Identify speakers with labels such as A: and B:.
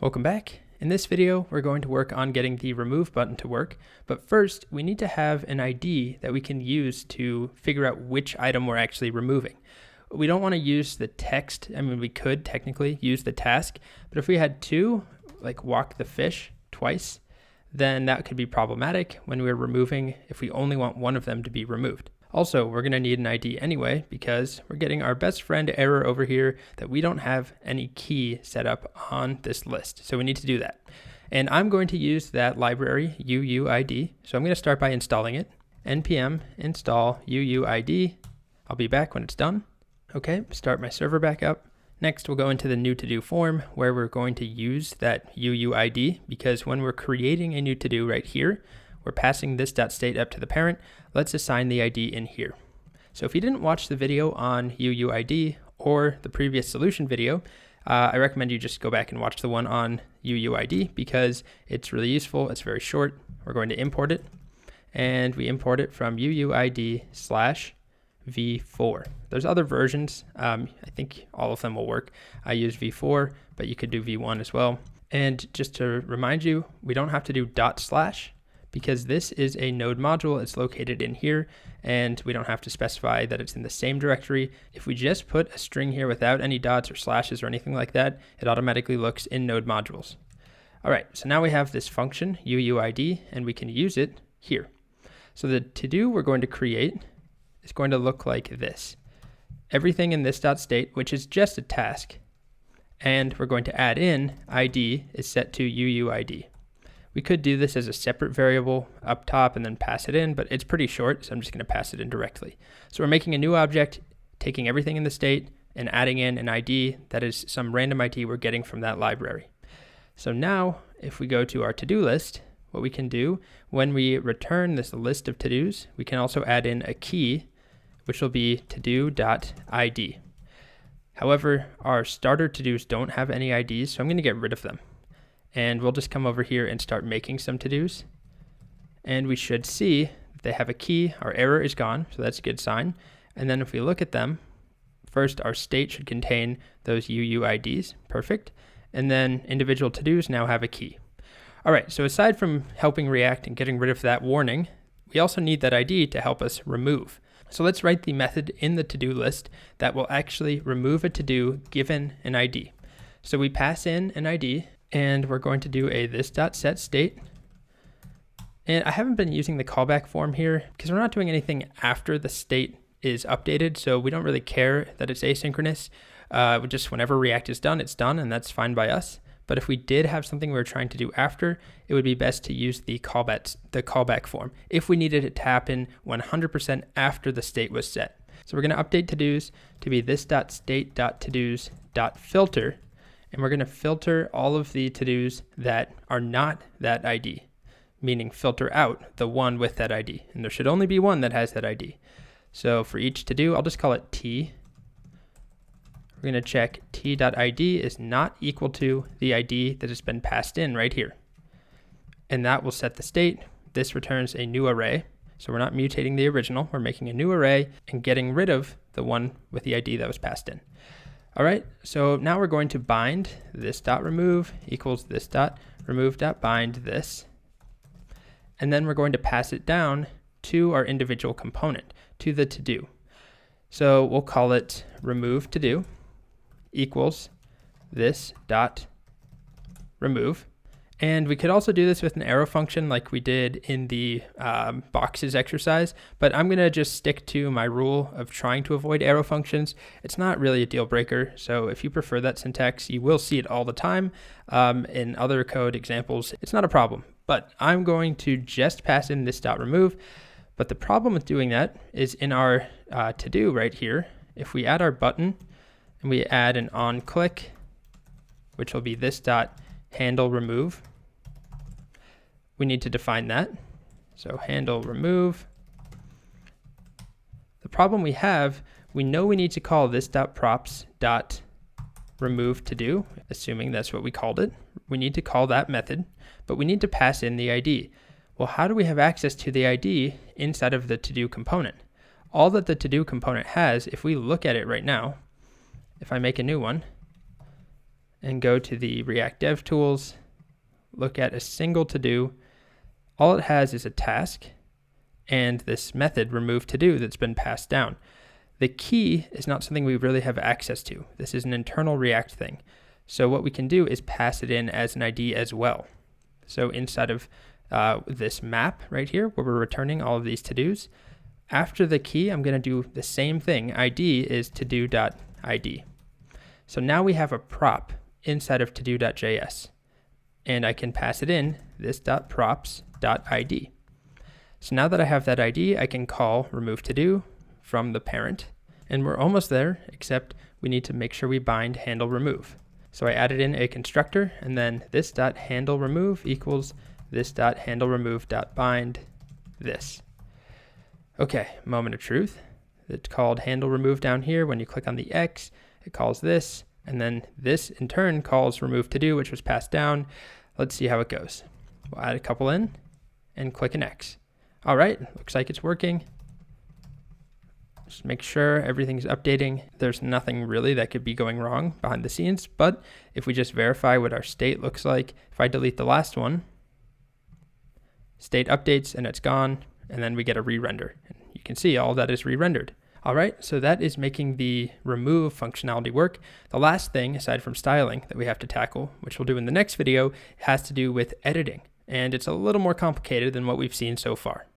A: Welcome back. In this video, we're going to work on getting the remove button to work, but first we need to have an ID that we can use to figure out which item we're actually removing. We don't want to use the text. I mean, we could technically use the task, but if we had to, like walk the fish twice, then that could be problematic when we're removing if we only want one of them to be removed. Also, we're going to need an ID anyway because we're getting our best friend error over here that we don't have any key set up on this list. So we need to do that. And I'm going to use that library UUID. So I'm going to start by installing it. npm install UUID. I'll be back when it's done. Okay, start my server back up. Next, we'll go into the new to-do form where we're going to use that UUID because when we're creating a new to-do right here, we're passing this .state up to the parent. Let's assign the ID in here. So if you didn't watch the video on UUID or the previous solution video, I recommend you just go back and watch the one on UUID because it's really useful. It's very short. We're going to import it, and we import it from UUID/v4. There's other versions. I think all of them will work. I use v4, but you could do v1 as well. And just to remind you, we don't have to do // because this is a node module. It's located in here, and we don't have to specify that it's in the same directory. If we just put a string here without any dots or slashes or anything like that, it automatically looks in node modules. All right, so now we have this function UUID, and we can use it here. So the to-do we're going to create is going to look like this. Everything in this .state, which is just a task, and we're going to add in ID is set to UUID. We could do this as a separate variable up top and then pass it in, but it's pretty short, so I'm just going to pass it in directly. So we're making a new object, taking everything in the state, and adding in an ID that is some random ID we're getting from that library. So now, if we go to our to-do list, what we can do when we return this list of to-dos, we can also add in a key, which will be to-do.id. However, our starter to-dos don't have any IDs, so I'm going to get rid of them. And we'll just come over here and start making some to-dos. And we should see that they have a key. Our error is gone, so that's a good sign. And then if we look at them, first our state should contain those UUIDs, perfect. And then individual to-dos now have a key. All right, so aside from helping React and getting rid of that warning, we also need that ID to help us remove. So let's write the method in the to-do list that will actually remove a to-do given an ID. So we pass in an ID, and we're going to do a this.setState. And I haven't been using the callback form here because we're not doing anything after the state is updated, so we don't really care that it's asynchronous. Just whenever React is done, it's done, and that's fine by us. But if we did have something we were trying to do after, it would be best to use the callback form if we needed it to happen 100% after the state was set. So we're going to update to-dos to be this.state.todos.filter, and we're going to filter all of the to-dos that are not that ID, meaning filter out the one with that ID. And there should only be one that has that ID. So for each to-do, I'll just call it T. We're going to check t.id is not equal to the ID that has been passed in right here. And that will set the state. This returns a new array. So we're not mutating the original. We're making a new array and getting rid of the one with the ID that was passed in. All right, so now we're going to bind this.remove equals this.remove.bind this. And then we're going to pass it down to our individual component, to the to-do. So we'll call it remove to-do equals this.remove. And we could also do this with an arrow function like we did in the boxes exercise, but I'm going to just stick to my rule of trying to avoid arrow functions. It's not really a deal breaker, so if you prefer that syntax, you will see it all the time. In other code examples, it's not a problem, but I'm going to just pass in this.remove. But the problem with doing that is in our to-do right here, if we add our button and we add an onClick, which will be this.handle remove, we need to define that. So handle remove. The problem we have, we know we need to call this.props.remove to do, assuming that's what we called it. We need to call that method, but we need to pass in the ID. Well, how do we have access to the ID inside of the to-do component? All that the to-do component has, if we look at it right now, if I make a new one, and go to the React Dev Tools, look at a single to-do. All it has is a task and this method remove to-do that's been passed down. The key is not something we really have access to. This is an internal React thing. So what we can do is pass it in as an ID as well. So inside of this map right here, where we're returning all of these to-dos, after the key, I'm going to do the same thing. ID is to-do.id. So now we have a prop inside of to-do.js, and I can pass it in this.props.id. So now that I have that ID, I can call remove to-do from the parent, and we're almost there, except we need to make sure we bind handle remove. So I added in a constructor, and then this.handleRemove equals this.handleRemove.bind this. Okay, moment of truth. It's called handle remove down here. When you click on the X, it calls this, and then this in turn calls remove to do, which was passed down. Let's see how it goes. We'll add a couple in and click an X. All right, looks like it's working. Just make sure everything's updating. There's nothing really that could be going wrong behind the scenes, but if we just verify what our state looks like, if I delete the last one, state updates and it's gone, and then we get a re-render. You can see all that is re-rendered. All right, so that is making the remove functionality work. The last thing, aside from styling, that we have to tackle, which we'll do in the next video, has to do with editing. And it's a little more complicated than what we've seen so far.